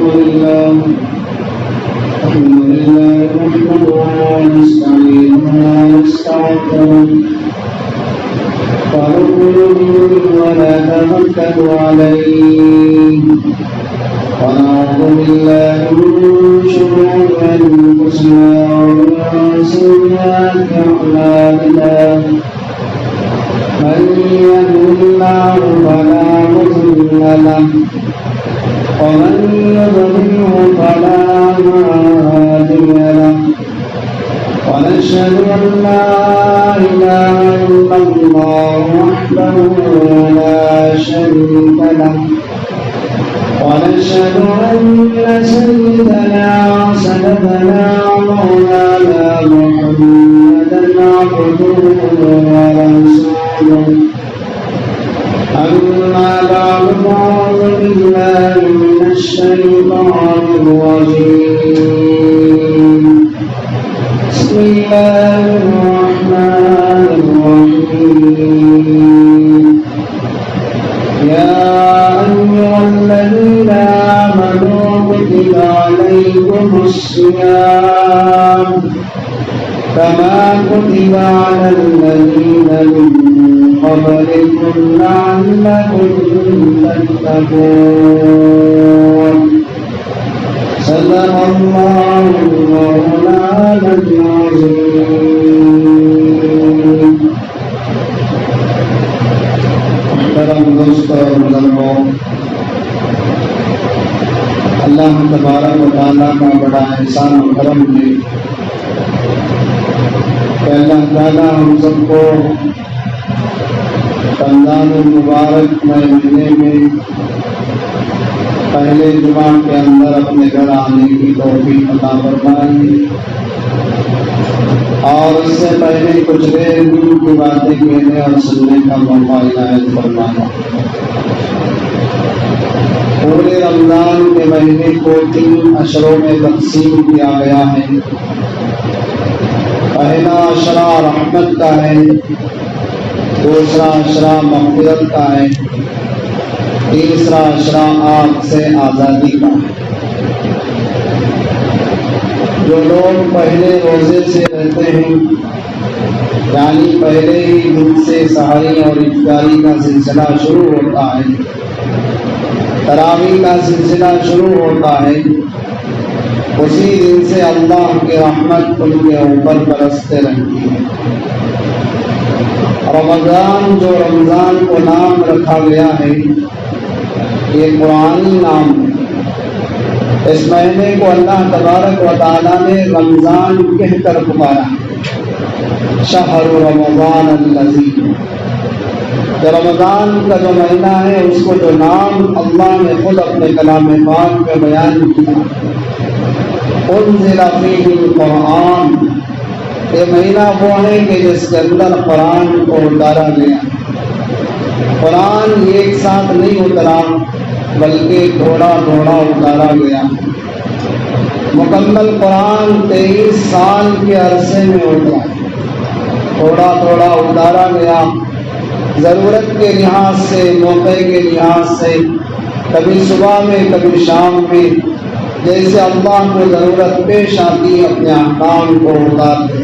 لله نحمده ونستعينه ونستغفره ونؤمن به ونتوكل عليه ونعوذ بالله من شرور أنفسنا ومن سيئات أعمالنا من يهده الله فلا مضل له ومن يضلله فلا هادي له ونشهد أن لا إله إلا الله وحده لا شريك له ونشهد أن سيدنا وسندنا ومولانا محمدا عبده ورسوله أما بعد فأعوذ بالله من الشيطان الرجيم بسم الله الرحمن الرحيم يا أيها الذين آمنوا كتب عليكم الصيام كما كتب على الذين من قبلكم لعلكم تتقون صدق الله مولانا العظيم. محترم دوستو اور بزرگوں، اللہ تبارک و تعالیٰ کا بڑا احسان و کرم ہے کہ اللہ تعالیٰ ہم سب کو رمضان المبارک مہینے میں پہلے جمعہ کے اندر اپنے گھر آنے کی توفیق عطا فرمائی اور اس سے پہلے کچھ دیر دین کی باتیں کہنے اور سننے کا موقع عنایت فرمایا۔ پورے رمضان کے مہینے کو 3 اشروں میں تقسیم کیا گیا ہے۔ پہلا اشرہ رحمت کا ہے، دوسرا اشرہ مغفرت کا ہے، تیسرا اشرہ آگ سے آزادی کا ہے۔ جو لوگ پہلے روزے سے رہتے ہیں، یعنی پہلے ہی دن سے سحری اور افطاری کا سلسلہ شروع ہوتا ہے، تراویح کا سلسلہ شروع ہوتا ہے، اسی دن سے اللہ کی رحمت ان کے اوپر برستے رہتی ہے۔ رمضان جو رمضان کو نام رکھا گیا ہے، یہ قرآنی نام ہے۔ اس مہینے کو اللہ تبارک و تعالیٰ نے رمضان کہہ کر پکارا، شہر رمضان الذی، کہ رمضان کا جو مہینہ ہے اس کو جو نام اللہ نے خود اپنے کلام پاک میں بیان کیا، انزل فیہ القرآن، یہ مہینہ وہ ہے کہ جس کے اندر قرآن کو اتارا گیا۔ قرآن ایک ساتھ نہیں اترا بلکہ تھوڑا تھوڑا اتارا گیا۔ مکمل قرآن 23 سال کے عرصے میں اترا، تھوڑا تھوڑا اتارا گیا، ضرورت کے لحاظ سے، موقع کے لحاظ سے، کبھی صبح میں کبھی شام میں، جیسے اللہ کو ضرورت پیش آتی اپنے احکام کو اتارتے۔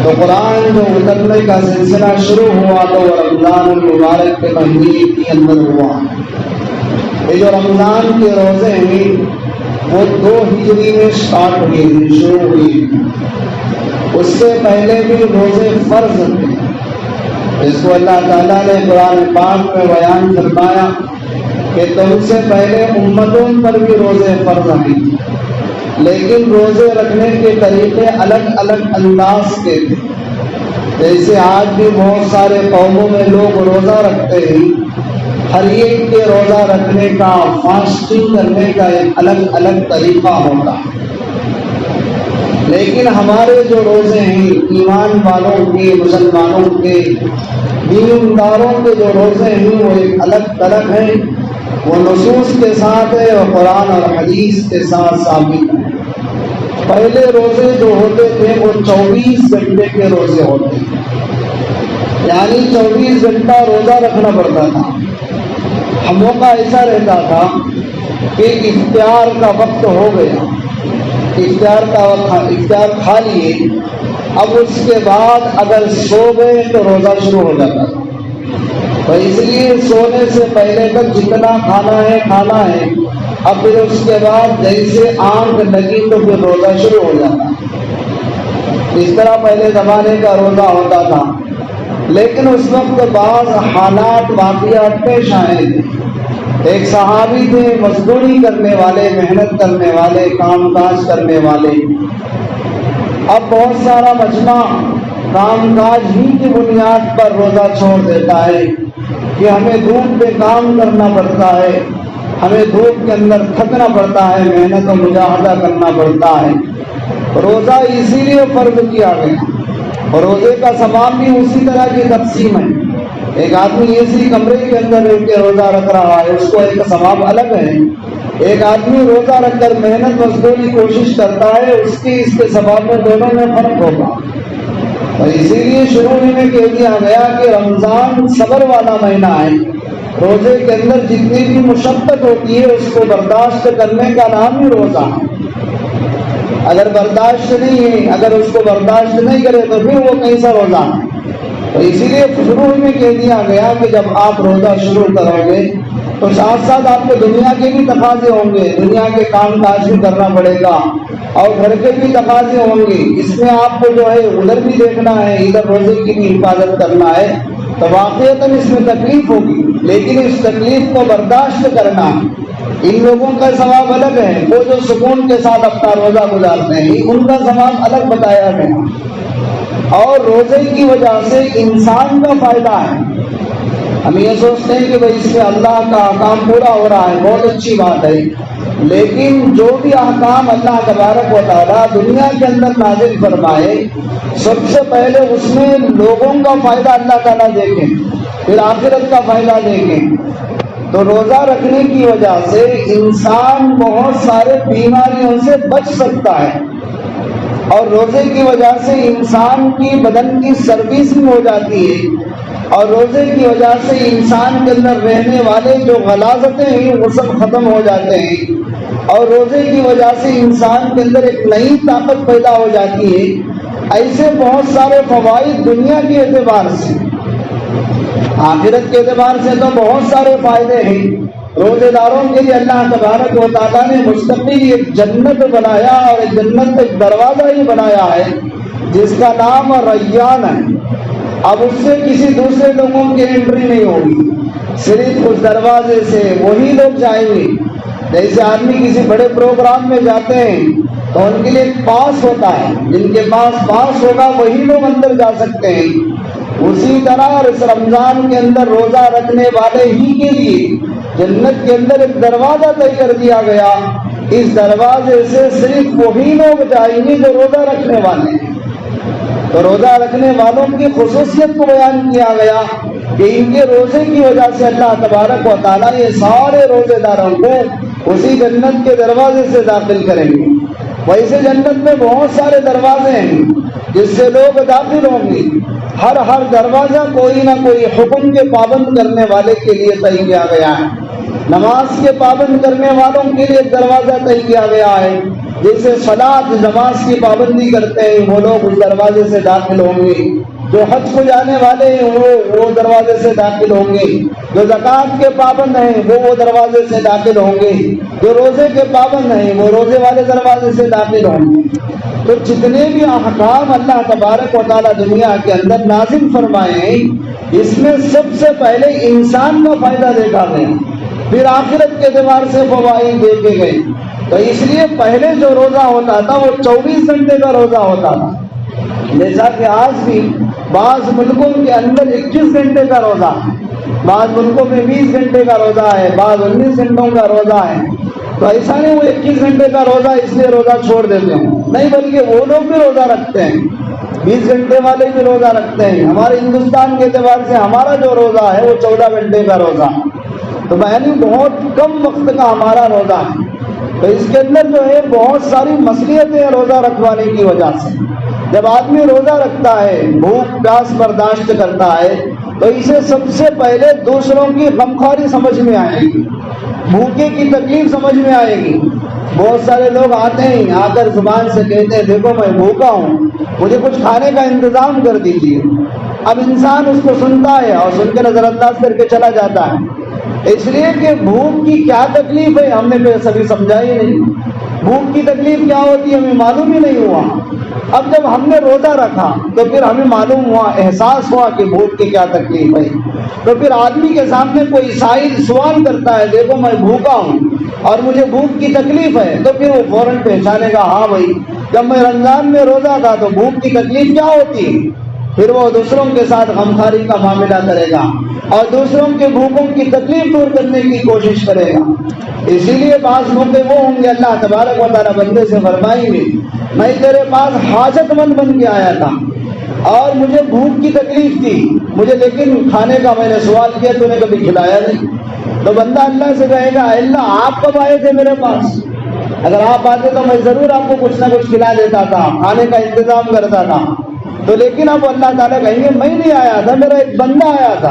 تو قرآن جو اترنے کا سلسلہ شروع ہوا تو رمضان المبارک کے مہینے کے اندر ہوا۔ یہ جو رمضان کے روزے ہیں وہ 2 ہجری میں سٹارٹ ہوئے ہیں، شروع ہوئے ہیں۔ اس سے پہلے بھی روزے فرض تھے، اس کو اللہ تعالیٰ نے قرآن پاک میں بیان فرمایا کہ تم سے پہلے امتوں پر بھی روزے فرض ہیں، لیکن روزے رکھنے کے طریقے الگ الگ انداز کے تھے۔ جیسے آج بھی بہت سارے قوموں میں لوگ روزہ رکھتے ہیں، ہر ایک کے روزہ رکھنے کا، فاسٹنگ کرنے کا ایک الگ الگ طریقہ ہوتا ہے، لیکن ہمارے جو روزے ہیں ایمان والوں کے، مسلمانوں کے، دینداروں کے جو روزے ہیں وہ ایک الگ طرح ہیں، وہ نصوص کے ساتھ ہے اور قرآن اور حدیث کے ساتھ ثابت ہے۔ پہلے روزے جو ہوتے تھے وہ 24 گھنٹے کے روزے ہوتے تھے، یعنی 24 گھنٹہ روزہ رکھنا پڑتا تھا۔ موقع ایسا رہتا تھا کہ افطار کا وقت ہو گیا، افطار کھا لیے، اب اس کے بعد اگر سو گئے تو روزہ شروع ہو جاتا تھا۔ تو اس لیے سونے سے پہلے تک جتنا کھانا ہے، اب پھر اس کے بعد جیسے آنکھ لگی تو پھر روزہ شروع ہو جاتا ہے۔ اس طرح پہلے زمانے کا روزہ ہوتا تھا، لیکن اس وقت بعض حالات واقعات پیش آئے تھے۔ ایک صحابی تھے، مزدوری کرنے والے، محنت کرنے والے، کام کاج کرنے والے۔ اب بہت سارا مجمع کام کاج ہی کی بنیاد پر روزہ چھوڑ دیتا ہے کہ ہمیں دھوپ پہ کام کرنا پڑتا ہے، ہمیں دھوپ کے اندر تھکنا پڑتا ہے، محنت و مجاہدہ کرنا پڑتا ہے۔ روزہ اسی لیے فرض کیا گیا، اور روزے کا ثواب بھی اسی طرح کی تقسیم ہے۔ ایک آدمی اسی کمرے کے اندر رہ کے روزہ رکھ رہا ہے، اس کو ایک ثواب الگ ہے۔ ایک آدمی روزہ رکھ کر محنت مزدوری کوشش کرتا ہے، اس کے ثواب میں دونوں میں فرق ہوگا۔ تو اسی لیے شروع میں کہہ دیا گیا کہ رمضان صبر والا مہینہ ہے۔ روزے کے اندر جتنی بھی مشقت ہوتی ہے اس کو برداشت کرنے کا نام ہی روزہ ہے۔ اگر برداشت نہیں ہے، اگر اس کو برداشت نہیں کرے تو پھر وہ کیسا روزہ ہے؟ تو اسی لیے شروع میں کہہ دیا گیا کہ جب آپ روزہ شروع کرو گے تو ساتھ ساتھ آپ کو دنیا کے بھی تقاضے ہوں گے، دنیا کے کام کاج بھی کرنا پڑے گا، اور گھر کے بھی تقاضے ہوں گے۔ اس میں آپ کو جو ہے ادھر بھی دیکھنا ہے، ادھر روزے کی بھی حفاظت کرنا ہے، تو واقعتاً اس میں تکلیف ہوگی، لیکن اس تکلیف کو برداشت کرنا ہے۔ ان لوگوں کا ثواب الگ ہے، وہ جو سکون کے ساتھ اپنا روزہ گزارتے ہیں، ان کا ثواب الگ بتایا گیا۔ اور روزے کی وجہ سے انسان کا فائدہ ہے۔ ہم یہ سوچتے ہیں کہ بھائی اس سے اللہ کا احکام پورا ہو رہا ہے، بہت اچھی بات ہے، لیکن جو بھی احکام اللہ تبارک و تعالیٰ دنیا کے اندر نازل فرمائے، سب سے پہلے اس میں لوگوں کا فائدہ اللہ تعالیٰ دیکھیں، پھر آخرت کا فائدہ دیکھیں۔ تو روزہ رکھنے کی وجہ سے انسان بہت سارے بیماریوں سے بچ سکتا ہے، اور روزے کی وجہ سے انسان کی بدن کی سروسنگ ہو جاتی ہے، اور روزے کی وجہ سے انسان کے اندر رہنے والے جو غلاظتیں ہیں وہ سب ختم ہو جاتے ہیں، اور روزے کی وجہ سے انسان کے اندر ایک نئی طاقت پیدا ہو جاتی ہے۔ ایسے بہت سارے فوائد دنیا کے اعتبار سے، آخرت کے اعتبار سے تو بہت سارے فائدے ہیں۔ روزے داروں کے لیے اللہ تبارک و تعالیٰ نے مستقل ایک جنت بنایا، اور ایک جنت ایک دروازہ ہی بنایا ہے جس کا نام ریان ہے۔ اب اس سے کسی دوسرے لوگوں کی انٹری نہیں ہوگی، صرف اس دروازے سے وہی لوگ جائیں گے۔ جیسے آدمی کسی بڑے پروگرام میں جاتے ہیں تو ان کے لیے ایک پاس ہوتا ہے، جن کے پاس پاس ہوگا وہی لوگ اندر جا سکتے ہیں۔ اسی طرح اس رمضان کے اندر روزہ رکھنے والے ہی کے لیے جنت کے اندر ایک دروازہ طے کر دیا گیا، اس دروازے سے صرف وہی لوگ جائیں گے جو روزہ رکھنے والے ہیں۔ تو روزہ رکھنے والوں کی خصوصیت کو بیان کیا گیا کہ ان کے روزے کی وجہ سے اللہ تبارک و تعالیٰ یہ سارے روزے داروں کو اسی جنت کے دروازے سے داخل کریں گے۔ ویسے جنت میں بہت سارے دروازے ہیں جس سے لوگ داخل ہوں گے، ہر دروازہ کوئی نہ کوئی حکم کے پابند کرنے والے کے لیے طے کیا گیا ہے۔ نماز کے پابند کرنے والوں کے لیے ایک دروازہ طے کیا گیا ہے، جیسے صلاۃ نماز کی پابندی کرتے ہیں وہ لوگ اس دروازے سے داخل ہوں گے، جو حج کو جانے والے ہیں وہ دروازے سے داخل ہوں گے، جو زکوٰۃ کے پابند ہیں وہ دروازے سے داخل ہوں گے، جو روزے کے پابند ہیں وہ روزے والے دروازے سے داخل ہوں گے۔ تو جتنے بھی احکام اللہ تبارک و تعالیٰ دنیا کے اندر نازل فرمائے ہیں، اس میں سب سے پہلے انسان کا فائدہ دیکھا گیا، پھر آخرت کے اعتبار سے فوائد دیکھے گئے۔ تو اس لیے پہلے جو روزہ ہوتا تھا وہ 24 گھنٹے کا روزہ ہوتا تھا، جیسا کہ آج بھی بعض ملکوں کے اندر 21 گھنٹے کا روزہ ہے، بعض ملکوں میں 20 گھنٹے کا روزہ ہے، بعض 19 گھنٹوں کا روزہ ہے۔ تو ایسا نہیں وہ 21 گھنٹے کا روزہ اس لیے روزہ چھوڑ دیتے ہیں، نہیں، بلکہ وہ لوگ بھی روزہ رکھتے ہیں، 20 گھنٹے والے بھی روزہ رکھتے ہیں۔ ہمارے ہندوستان کے اعتبار سے ہمارا جو روزہ ہے وہ 14 گھنٹے کا روزہ ہے، تو یعنی بہت کم وقت کا ہمارا روزہ ہے۔ تو اس کے اندر جو ہے بہت ساری مصلحتیں روزہ رکھوانے کی وجہ سے۔ جب آدمی روزہ رکھتا ہے، بھوک پیاس برداشت کرتا ہے، تو اسے سب سے پہلے دوسروں کی غمخواری سمجھ میں آئے گی، بھوکے کی تکلیف سمجھ میں آئے گی۔ بہت سارے لوگ آتے ہیں، آ کر زبان سے کہتے ہیں دیکھو میں بھوکا ہوں، مجھے کچھ کھانے کا انتظام کر دیجیے۔ اب انسان اس کو سنتا ہے اور سن کے نظر انداز کر کے چلا جاتا ہے، اس لیے کہ بھوک کی کیا تکلیف ہے ہم نے پھر سبھی سمجھا ہی نہیں۔ بھوک کی تکلیف کیا ہوتی ہے ہمیں معلوم ہی نہیں ہوا۔ اب جب ہم نے روزہ رکھا تو پھر ہمیں معلوم ہوا، احساس ہوا کہ بھوک کی کیا تکلیف ہے۔ تو پھر آدمی کے سامنے کوئی سائل سوال کرتا ہے دیکھو میں بھوکا ہوں اور مجھے بھوک کی تکلیف ہے، تو پھر وہ فوراً پہچانے گا ہاں بھائی جب میں رمضان میں روزہ تھا تو بھوک کی تکلیف کیا ہوتی ہے۔ پھر وہ دوسروں کے ساتھ غمخواری کا معاملہ کرے گا اور دوسروں کے بھوکوں کی تکلیف دور کرنے کی کوشش کرے گا۔ اسی لیے بعض موقع وہ ہوں گے اللہ تبارک و تعالیٰ بندے سے فرمائیں گے میں تیرے پاس حاجت مند بن کے آیا تھا اور مجھے بھوک کی تکلیف تھی مجھے، لیکن کھانے کا میں نے سوال کیا تو نے کبھی کھلایا نہیں۔ تو بندہ اللہ سے کہے گا اللہ آپ کب آئے تھے میرے پاس؟ اگر آپ آتے تو میں ضرور آپ کو کچھ نہ کچھ کھلا دیتا تھا، کھانے کا انتظام کرتا تھا۔ تو لیکن اب اللہ تعالیٰ کہیں گے میں نہیں آیا تھا، میرا ایک بندہ آیا تھا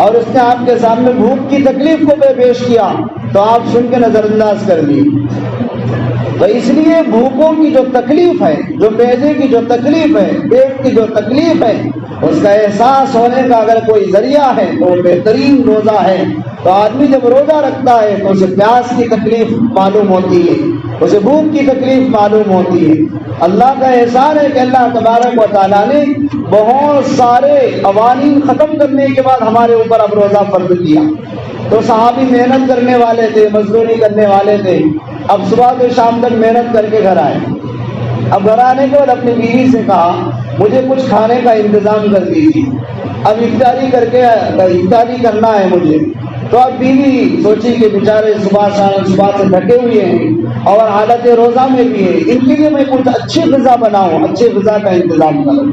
اور اس نے آپ کے سامنے بھوک کی تکلیف کو پیش کیا تو آپ سن کے نظر انداز کر دی۔ تو اس لیے بھوکوں کی جو تکلیف ہے، جو پیسے کی جو تکلیف ہے، پیٹ کی جو تکلیف ہے، اس کا احساس ہونے کا اگر کوئی ذریعہ ہے تو وہ بہترین روزہ ہے۔ تو آدمی جب روزہ رکھتا ہے تو اسے پیاس کی تکلیف معلوم ہوتی ہے، اسے بھوک کی تکلیف معلوم ہوتی ہے۔ اللہ کا احسان ہے کہ اللہ تبارک و تعالیٰ نے بہت سارے قوانین ختم کرنے کے بعد ہمارے اوپر اب روزہ فرض کیا۔ تو صحابی محنت کرنے والے تھے، مزدوری کرنے والے تھے، اب صبح سے شام تک محنت کر کے گھر آئے۔ اب گھر آنے کے بعد اپنی بیوی سے کہا مجھے کچھ کھانے کا انتظام کر دیجیے، اب افطاری کرنا ہے مجھے۔ تو اب بیوی سوچی کہ بیچارے صبح سے تھکے ہوئے ہیں اور حالت روزہ میں بھی ہے، ان کے لیے میں کچھ اچھی غذا بناؤں، اچھے غذا کا انتظام کروں۔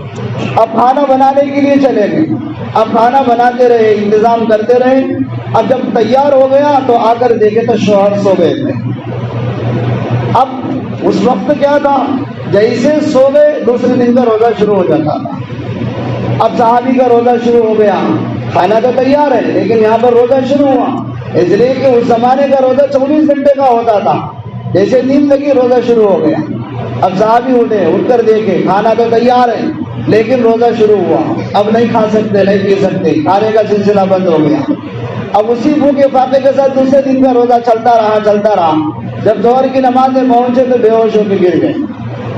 اب کھانا بنانے کے لیے چلے گئے، اب کھانا بناتے رہے، انتظام کرتے رہے۔ اب جب تیار ہو گیا تو آ کر دیکھے تو شوہر سو گئے تھے۔ اب اس وقت کیا تھا، جیسے سو گئے دوسرے دن کا روزہ شروع ہو جاتا تھا۔ اب صحابی کا روزہ شروع ہو گیا، کھانا تو تیار ہے لیکن یہاں پر روزہ شروع ہوا، اس لیے کہ اس زمانے کا روزہ 24 گھنٹے کا ہوتا تھا۔ جیسے نیند لگی روزہ شروع ہو گیا۔ اب صحابی اٹھے، اٹھ کر دیکھے کھانا تو تیار ہے لیکن روزہ شروع ہوا، اب نہیں کھا سکتے، نہیں پی سکتے، کھانے کا سلسلہ بند ہو گیا۔ اب اسی بھوکے فاقے کے ساتھ دوسرے دن کا روزہ چلتا رہا۔ جب ظہر کی نماز میں پہنچے تو بے ہوش ہو کے گر گئے۔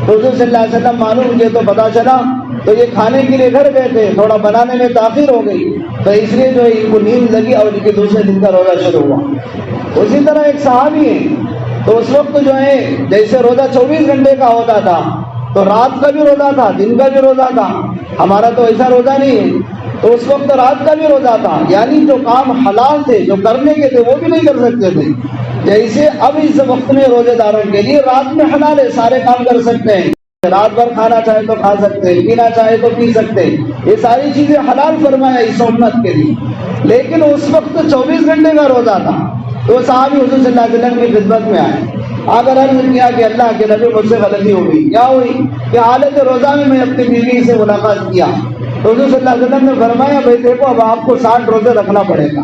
تو حضور صلی اللہ علیہ وسلم معلوم کیے تو پتا چلا تو یہ کھانے کے لیے گھر گئے تھے، تھوڑا بنانے میں تاخیر ہو گئی تو اس لیے جو ہے ان کو نیند لگی اور ان کے دوسرے دن کا روزہ شروع ہوا۔ اسی طرح ایک صحابی ہے، تو اس وقت جو ہے جیسے روزہ 24 گھنٹے کا ہوتا تھا تو رات کا بھی روزہ تھا، دن کا بھی روزہ تھا۔ ہمارا تو ایسا روزہ نہیں ہے، تو اس وقت رات کا بھی روزہ تھا، یعنی جو کام حلال تھے، جو کرنے کے تھے وہ بھی نہیں کر سکتے تھے۔ جیسے اب اس وقت میں روزے داروں کے لیے رات میں حلال ہے، سارے کام کر سکتے ہیں، رات بھر کھانا چاہے تو کھا سکتے ہیں، پینا چاہے تو پی سکتے ہیں، یہ ساری چیزیں حلال فرمایا اس امت کے لیے۔ لیکن اس وقت 24 گھنٹے کا روزہ تھا، تو صحابی حضور صلی اللہ علیہ وسلم کی خدمت میں آئے، اگر عرض کیا کہ اللہ کے نبی مجھ سے غلطی ہو گئی۔ کیا ہوئی کہ حالت روزہ میں اپنی بیوی سے ملاقات کیا تو حضور صلی اللہ علیہ وسلم نے فرمایا بھائی دیکھو اب آپ کو 60 روزے رکھنا پڑے گا۔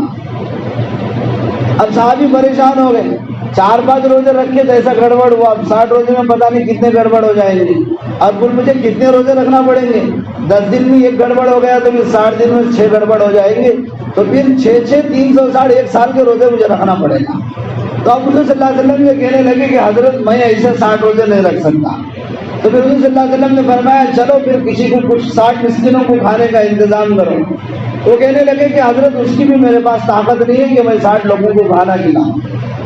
اب صحابی پریشان ہو گئے، 4-5 روزے رکھے تو ایسا گڑبڑ ہوا، اب 60 روزے میں پتہ نہیں کتنے گڑبڑ ہو جائیں گے، اب کل مجھے کتنے روزے رکھنا پڑیں گے؟ 10 دن میں 1 گڑبڑ ہو گیا تو پھر 60 دن میں 6 گڑبڑ ہو جائیں گے، تو پھر 6 360 1 سال کے روزے مجھے رکھنا پڑے گا۔ تو اب حضور صلی اللہ علیہ وسلم یہ کہنے لگے کہ حضرت میں ایسے 60 روزے نہیں رکھ سکتا۔ تو پھر حضور صلی اللہ علیہ وسلم نے فرمایا چلو پھر کسی کو کچھ 60 مسکینوں کو کھانے کا انتظام کرو۔ وہ کہنے لگے کہ حضرت اس کی بھی میرے پاس طاقت نہیں ہے کہ میں 60 لوگوں کو کھانا کھلاؤں۔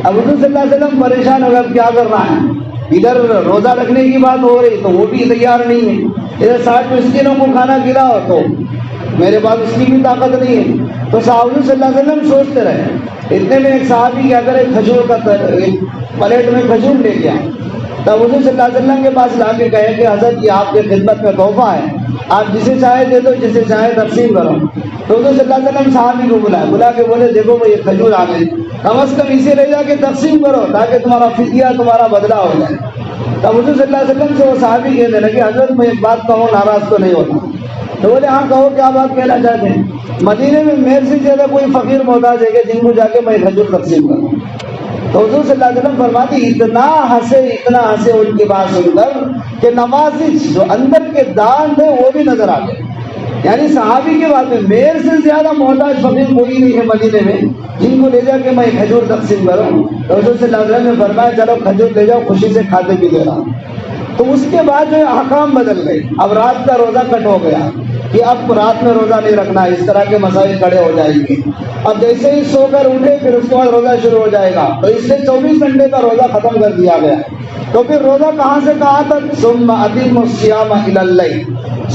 اب حضور صلی اللہ علیہ وسلم پریشان ہو گئے اب کیا کرنا ہے، ادھر روزہ رکھنے کی بات ہو رہی تو وہ بھی تیار نہیں ہے، ادھر 60 مسکینوں کو کھانا کھلاؤ تو میرے پاس اس کی بھی طاقت نہیں ہے۔ تو صحابہ صلی اللہ علیہ وسلم سوچتے رہے، اتنے میں ایک صحابی کیا کرے کھجور کا پلیٹ میں کھجور لے گیا، تب حضور صلی اللہ علیہ وسلم کے پاس لا کے کہے کہ حضرت یہ آپ کے خدمت میں تحفہ ہے، آپ جسے چاہے دے دو، جسے چاہے تقسیم کرو۔ تو حضور صلی اللہ علیہ وسلم صحابی کو بلا کے بولے دیکھو وہ یہ کھجور آ گئی، کم از کم اسے لے جا کے تقسیم کرو تاکہ تمہارا فدیہ تمہارا بدلہ ہو جائے۔ تب حضور صلی اللہ علیہ وسلم سے وہ صحابی کہنے لگے حضرت میں ایک بات کہوں ناراض تو نہیں ہوتا، تو بولے ہاں کہو کیا بات کہنا چاہتے ہیں؟ مدینے میں میرے سے زیادہ کوئی فقیر محتاج ہے کہ جن کو جا کے میں کھجور تقسیم کروں؟ تو حضور صلی اللہ علیہ وسلم فرماتے اتنا ہنسے ان کی بات سن کر کہ نوازش جو اندر کے دان تھے وہ بھی نظر آ گئے. یعنی صحابی کی بات میں میرے سے زیادہ محتاج فقیر کوئی نہیں ہے مدینے میں جن کو لے جا کے میں کھجور تقسیم کروں. تو حضور صلی اللہ علیہ وسلم نے فرمایا چلو کھجور لے جاؤ، خوشی سے کھاتے بھی دے رہا ہوں. تو اس کے بعد جو احکام بدل گئے. اب رات کا روزہ کٹ ہو گیا کہ اب رات میں روزہ نہیں رکھنا، اس طرح کے مسائل کھڑے ہو جائیں گے. اب جیسے ہی سو کر اٹھے پھر اس کے بعد روزہ شروع ہو جائے گا، تو اس لیے 24 گھنٹے کا روزہ ختم کر دیا گیا. تو پھر روزہ کہاں سے کہاں تک؟ ثم اتموا الصیام الی اللیل،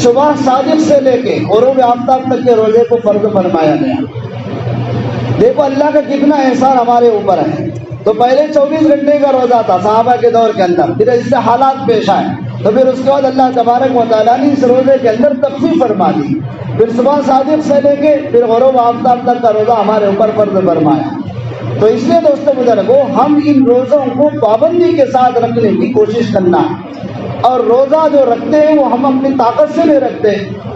صبح صادق سے لے کے غروب آفتاب تک کے روزے کو فرض فرمایا گیا. دیکھو اللہ کا کتنا احسان ہمارے اوپر ہے. تو پہلے 24 گھنٹے کا روزہ تھا صحابہ کے دور کے اندر، پھر اس سے حالات پیش آئے تو پھر اس کے بعد اللہ تبارک و تعالیٰ نے اس روزے کے اندر تخفیف فرما دی. پھر صبح صادق سے لے کے پھر غروب آفتاب تک کا روزہ ہمارے اوپر فرض فرمایا. تو اس لیے دوستو بزرگو ہم ان روزوں کو پابندی کے ساتھ رکھنے کی کوشش کرنا ہے. اور روزہ جو رکھتے ہیں وہ ہم اپنی طاقت سے نہیں رکھتے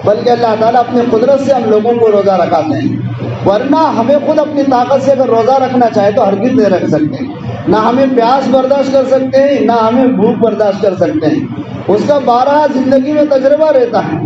بلکہ اللہ تعالیٰ اپنی قدرت سے ہم لوگوں کو روزہ رکھاتے ہیں. ورنہ ہمیں خود اپنی طاقت سے اگر روزہ رکھنا چاہے تو ہرگز نہیں رکھ سکتے. نہ ہمیں پیاس برداشت کر سکتے ہیں نہ ہمیں بھوک برداشت کر سکتے ہیں. اس کا 12 زندگی میں تجربہ رہتا ہے.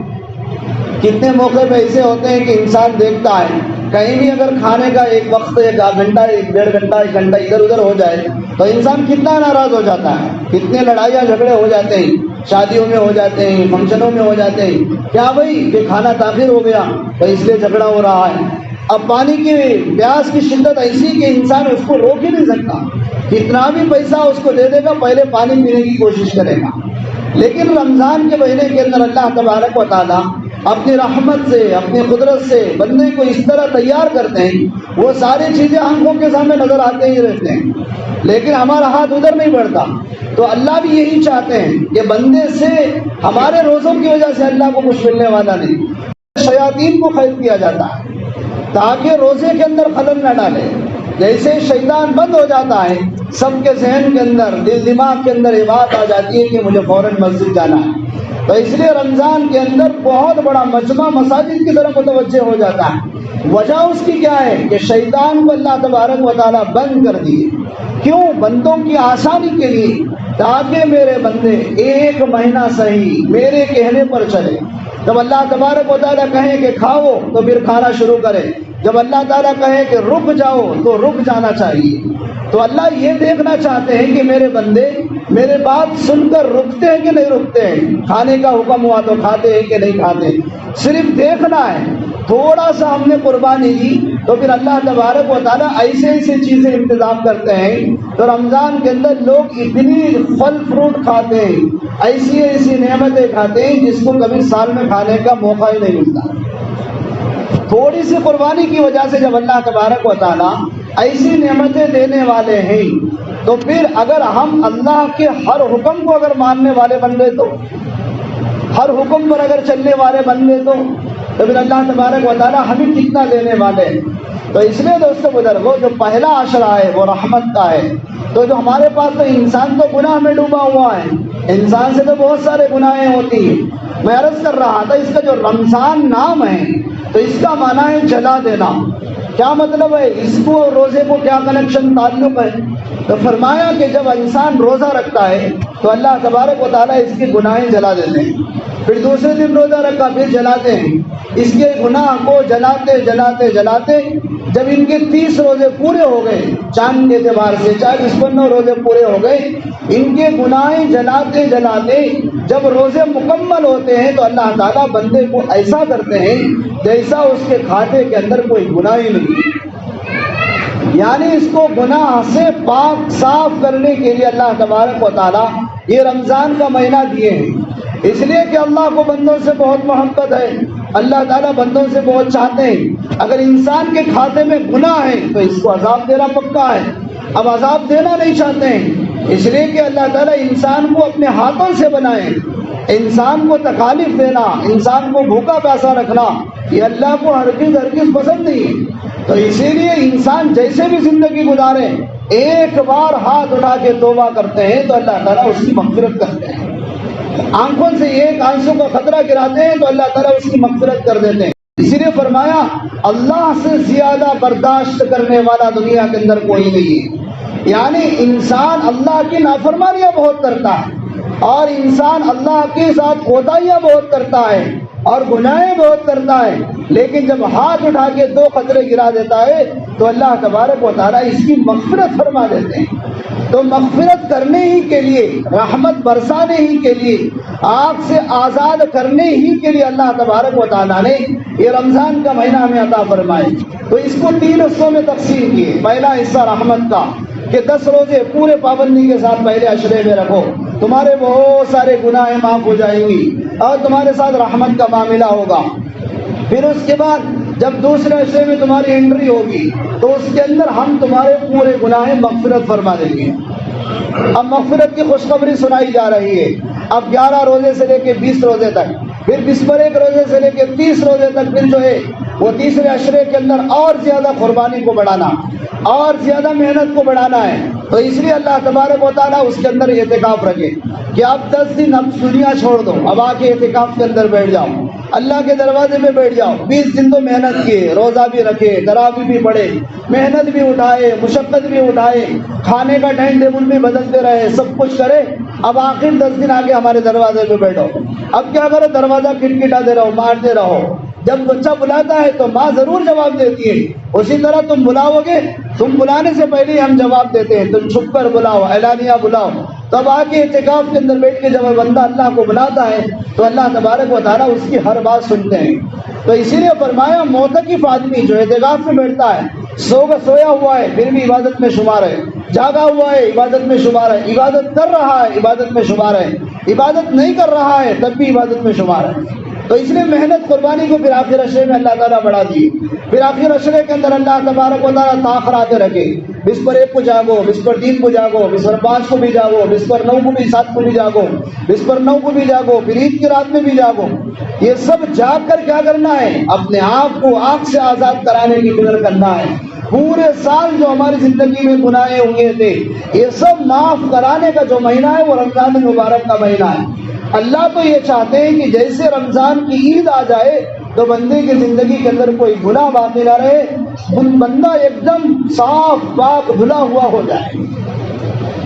کتنے موقع پہ ایسے ہوتے ہیں کہ انسان دیکھتا ہے کہیں بھی اگر کھانے کا ایک وقت 1 گھنٹہ 1.5 گھنٹہ 1 گھنٹہ ادھر ادھر ہو جائے تو انسان کتنا ناراض ہو جاتا ہے. کتنے لڑائیاں جھگڑے ہو جاتے ہیں، شادیوں میں ہو جاتے ہیں، فنکشنوں میں ہو جاتے ہیں. کیا بھائی کہ کھانا تاخیر ہو گیا تو اس لیے جھگڑا ہو رہا ہے. اب پانی کی پیاس کی شدت ایسی کہ انسان اس کو روک ہی نہیں سکتا. کتنا بھی پیسہ اس کو دے دے گا پہلے پانی پینے کی کوشش کرے گا. لیکن رمضان کے مہینے کے اندر اللہ تبارک و تعالیٰ اپنی رحمت سے اپنی قدرت سے بندے کو اس طرح تیار کرتے ہیں وہ ساری چیزیں آنکھوں کے سامنے نظر آتے ہی رہتے ہیں لیکن ہمارا ہاتھ ادھر نہیں بڑھتا. تو اللہ بھی یہی چاہتے ہیں کہ بندے سے ہمارے روزوں کی وجہ سے اللہ کو کچھ ملنے والا نہیں. شیاطین کو قید کیا جاتا ہے تاکہ روزے کے اندر خلل نہ ڈالے. جیسے شیطان بند ہو جاتا ہے سب کے ذہن کے اندر دل دماغ کے اندر یہ بات آ جاتی ہے کہ مجھے فوراً مسجد جانا ہے. تو اس لیے رمضان کے اندر بہت بڑا مجمع مساجد کی طرف متوجہ ہو جاتا ہے. وجہ اس کی کیا ہے کہ شیطان کو اللہ تبارک و تعالیٰ بند کر دیے. کیوں؟ بندوں کی آسانی کے لیے تاکہ میرے بندے 1 مہینہ صحیح میرے کہنے پر چلے. جب اللہ تبارک و تعالیٰ کہیں کہ کھاؤ تو پھر کھانا شروع کرے. جب اللہ تعالیٰ کہے کہ رک جاؤ تو رک جانا چاہیے. تو اللہ یہ دیکھنا چاہتے ہیں کہ میرے بندے میرے بات سن کر رکتے ہیں کہ نہیں رکتے ہیں. کھانے کا حکم ہوا تو کھاتے ہیں کہ نہیں کھاتے. صرف دیکھنا ہے. تھوڑا سا ہم نے قربانی دی تو پھر اللہ تبارک و تعالیٰ ایسے چیزیں انتظام کرتے ہیں. تو رمضان کے اندر لوگ اتنی پھل فروٹ کھاتے ہیں ایسی نعمتیں کھاتے ہیں جس کو کبھی سال میں کھانے کا موقع ہی نہیں ملتا. تھوڑی سی قربانی کی وجہ سے جب اللہ تبارک و تعالیٰ ایسی نعمتیں دینے والے ہیں تو پھر اگر ہم اللہ کے ہر حکم کو اگر ماننے والے بن گئے تو ہر حکم پر اگر چلنے والے بن گئے تو پھر اللہ تبارک و تعالیٰ ہمیں کتنا دینے والے ہیں. تو اس لیے دوستو بزرگو جو پہلا عشرہ ہے وہ رحمت کا ہے. تو جو ہمارے پاس تو انسان تو گناہ میں ڈوبا ہوا ہے. انسان سے تو بہت سارے گناہیں ہوتی ہیں. میں عرض کر رہا تھا اس کا جو رمضان نام ہے تو اس کا معنی ہے جلا دینا. کیا مطلب ہے؟ اس کو روزے کو کیا کنیکشن تعلق ہے؟ تو فرمایا کہ جب انسان روزہ رکھتا ہے تو اللہ تبارک و تعالیٰ اس کی گناہیں جلا دیتے ہیں. پھر دوسرے دن روزہ رکھا پھر جلاتے ہیں. اس کے گناہ کو جلاتے جب ان کے 30 روزے پورے ہو گئے چاند کے اعتبار سے 40-50 روزے پورے ہو گئے ان کے گناہیں جلاتے جب روزے مکمل ہوتے ہیں تو اللہ تعالیٰ بندے کو ایسا کرتے ہیں جیسا اس کے کھاتے کے اندر کوئی گناہ ہی نہیں. یعنی اس کو گناہ سے پاک صاف کرنے کے لیے اللہ تبارک و تعالیٰ یہ رمضان کا مہینہ دیے ہیں. اس لیے کہ اللہ کو بندوں سے بہت محبت ہے. اللہ تعالیٰ بندوں سے بہت چاہتے ہیں. اگر انسان کے کھاتے میں گناہ ہے تو اس کو عذاب دینا پکا ہے. اب عذاب دینا نہیں چاہتے ہیں اس لیے کہ اللہ تعالیٰ انسان کو اپنے ہاتھوں سے بنائے. انسان کو تکالیف دینا انسان کو بھوکا پیاسا رکھنا یہ اللہ کو ہرگز پسند نہیں ہے. تو اسی لیے انسان جیسے بھی زندگی گزارے ایک بار ہاتھ اٹھا کے توبہ کرتے ہیں تو اللہ تعالیٰ اس کی مغفرت کرتے ہیں. آنکھوں سے ایک آنسو کا خطرہ گراتے ہیں تو اللہ تعالیٰ اس کی مغفرت کر دیتے ہیں۔ اسی لیے فرمایا اللہ سے زیادہ برداشت کرنے والا دنیا کے اندر کوئی نہیں ہے۔ یعنی انسان اللہ کی نافرمانیاں بہت کرتا ہے اور انسان اللہ کے ساتھ کوتاہیاں بہت کرتا ہے اور گناہیں بہت کرتا ہے، لیکن جب ہاتھ اٹھا کے 2 قطرے گرا دیتا ہے تو اللہ تبارک و تعالیٰ اس کی مغفرت فرما دیتے ہیں۔ تو مغفرت کرنے ہی کے لیے، رحمت برسانے ہی کے لیے، آگ سے آزاد کرنے ہی کے لیے اللہ تبارک و تعالیٰ نے یہ رمضان کا مہینہ ہمیں عطا فرمائے۔ تو اس کو 3 حصوں میں تقسیم کیے۔ پہلا حصہ رحمت کا کہ 10 روزے پورے پابندی کے ساتھ پہلے عشرے میں رکھو، تمہارے بہت سارے گناہیں معاف ہو جائیں گی اور تمہارے ساتھ رحمت کا معاملہ ہوگا۔ پھر اس کے بعد جب دوسرے عشرے میں تمہاری انٹری ہوگی تو اس کے اندر ہم تمہارے پورے گناہیں مغفرت فرما دیں گے۔ اب مغفرت کی خوشخبری سنائی جا رہی ہے۔ اب 11 روزے سے لے کے 20 روزے تک، پھر 21 روزے سے لے کے 30 روزے تک، پھر جو ہے وہ تیسرے عشرے کے اندر اور زیادہ قربانی کو بڑھانا اور زیادہ محنت کو بڑھانا ہے۔ تو اس لیے اللہ تبارک و تعالیٰ اس کے اندر اعتکاف رکھے کہ اب 10 دن اب دنیا چھوڑ دو، اب آ کے اعتکاف کے اندر بیٹھ جاؤ، اللہ کے دروازے میں بیٹھ جاؤ۔ 20 دن تو محنت کیے، روزہ بھی رکھے، تراویح بھی پڑھے، محنت بھی اٹھائے، مشقت بھی اٹھائے، کھانے کا ٹائم ٹیبل بھی بدلتے رہے، سب کچھ کرے، اب آخر 10 دن آگے ہمارے دروازے پہ بیٹھو۔ اب کیا کرو؟ دروازہ کھٹکھٹاتے رہو، مارتے رہو۔ جب بچہ بلاتا ہے تو ماں ضرور جواب دیتی ہے، اسی طرح تم بلاؤ گے، تم بلانے سے پہلے ہی ہم جواب دیتے ہیں، تم چھپ کر بلاؤ، اعلانیہ بلاؤ۔ تب آ کے اعتکاف کے اندر بیٹھ کے جب بندہ اللہ کو بلاتا ہے تو اللہ تبارک و تعالیٰ اس کی ہر بات سنتے ہیں۔ تو اسی لیے فرمایا معتکف آدمی جو اعتکاف میں بیٹھتا ہے، سویا ہوا ہے پھر بھی عبادت میں شمار ہے، جاگا ہوا ہے عبادت میں شمار ہے، عبادت کر رہا ہے عبادت میں شمار ہے، عبادت نہیں کر رہا ہے تب بھی عبادت میں شمار ہے۔ تو اس لیے محنت قربانی کو پھر آخر عشرے میں اللہ تعالیٰ بڑھا دیے۔ پھر آخر عشرے کے اندر اللہ تبارک و تعالیٰ تاخیرات رکھے، بسپر 1 کو جاگو، بسپر 3 کو جاگو، بسپر 5 کو بھی جاگو، بسپر 9 کو بھی 7 کو بھی جاگو، بسپر 9 کو بھی جاگو، پھر عید کی رات میں بھی جاگو۔ یہ سب جاگ کر کیا کرنا ہے؟ اپنے آپ کو آگ سے آزاد کرانے کی فکر کرنا ہے۔ پورے سال جو ہماری زندگی میں گناہیں ہوئے تھے یہ سب معاف کرانے کا جو مہینہ ہے وہ رمضان المبارک کا مہینہ ہے۔ اللہ تو یہ چاہتے ہیں کہ جیسے رمضان کی عید آ جائے تو بندے کی زندگی کے اندر کوئی گناہ باقی نہ رہے، بندہ ایک دم صاف پاک دھلا ہوا ہو جائے۔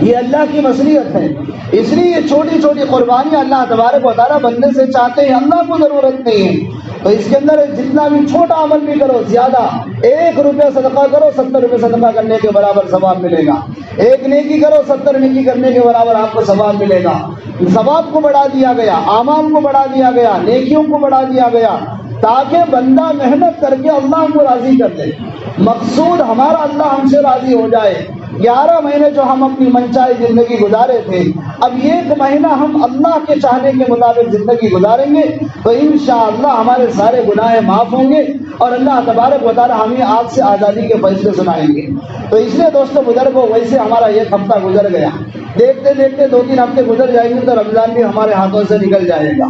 یہ اللہ کی مصلحت ہے۔ اس لیے یہ چھوٹی چھوٹی قربانیاں اللہ تبارک و تعالیٰ بندے سے چاہتے ہیں، اللہ کو ضرورت نہیں ہے۔ تو اس کے اندر جتنا بھی چھوٹا عمل بھی کرو، زیادہ 1 روپیہ صدقہ کرو، 70 روپے صدقہ کرنے کے برابر ثواب ملے گا۔ 1 نیکی کرو، 70 نیکی کرنے کے برابر آپ کو ثواب ملے گا۔ ثواب کو بڑھا دیا گیا، اعمال کو بڑھا دیا گیا، نیکیوں کو بڑھا دیا گیا، تاکہ بندہ محنت کر کے اللہ کو راضی کر دے۔ مقصود ہمارا اللہ ہم سے راضی ہو جائے۔ 11 مہینے جو ہم اپنی منچائی زندگی گزارے تھے، اب 1 مہینہ ہم اللہ کے چاہنے کے مطابق زندگی گزاریں گے تو انشاءاللہ ہمارے سارے گناہ معاف ہوں گے اور اللہ تبارک و تعالی ہمیں آگ سے آزادی کے فیصلے سنائیں گے۔ تو اس لیے دوستو بزرگوں، ویسے ہمارا 1 ہفتہ گزر گیا، دیکھتے دیکھتے 2-3 ہفتے گزر جائیں گے تو رمضان بھی ہمارے ہاتھوں سے نکل جائے گا۔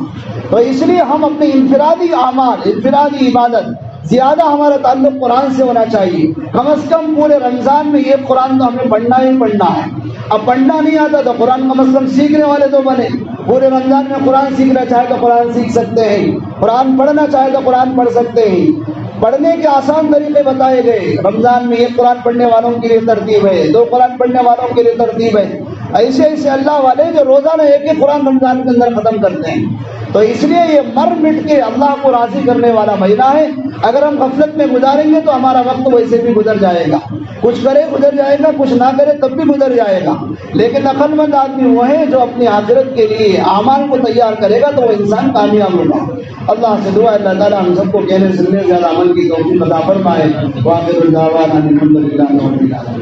تو اس لیے ہم اپنے انفرادی اعمال، انفرادی عبادت، زیادہ ہمارا تعلق قرآن سے ہونا چاہیے۔ کم از کم پورے رمضان میں یہ قرآن تو ہمیں پڑھنا ہی پڑھنا ہے۔ اب پڑھنا نہیں آتا تو قرآن کم از کم سیکھنے والے تو بنے۔ پورے رمضان میں قرآن سیکھنا چاہے تو قرآن سیکھ سکتے ہیں، قرآن پڑھنا چاہے تو قرآن پڑھ سکتے ہیں۔ پڑھنے کے آسان طریقے بتائے گئے۔ رمضان میں 1 قرآن پڑھنے والوں کے لیے ترتیب ہے، 2 قرآن پڑھنے والوں کے لیے ترتیب ہے۔ ایسے ایسے اللہ والے جو روزانہ 1 قرآن رمضان کے اندر ختم کرتے ہیں۔ تو اس لیے یہ مر مٹ کے اللہ کو راضی کرنے والا مہینہ ہے۔ اگر ہم غفلت میں گزاریں گے تو ہمارا وقت ویسے بھی گزر جائے گا، کچھ کرے گزر جائے گا، کچھ نہ کرے تب بھی گزر جائے گا۔ لیکن عقل مند آدمی وہ ہے جو اپنی آخرت کے لیے اعمال کو تیار کرے گا تو وہ انسان کامیاب ہوگا۔ اللہ سے دعا ہے اللہ تعالیٰ ہم سب کو کہنے سننے زیادہ عمل کی توفیق عطا فرمائے۔ وآخر دعوانا الحمد للہ رب العالمین۔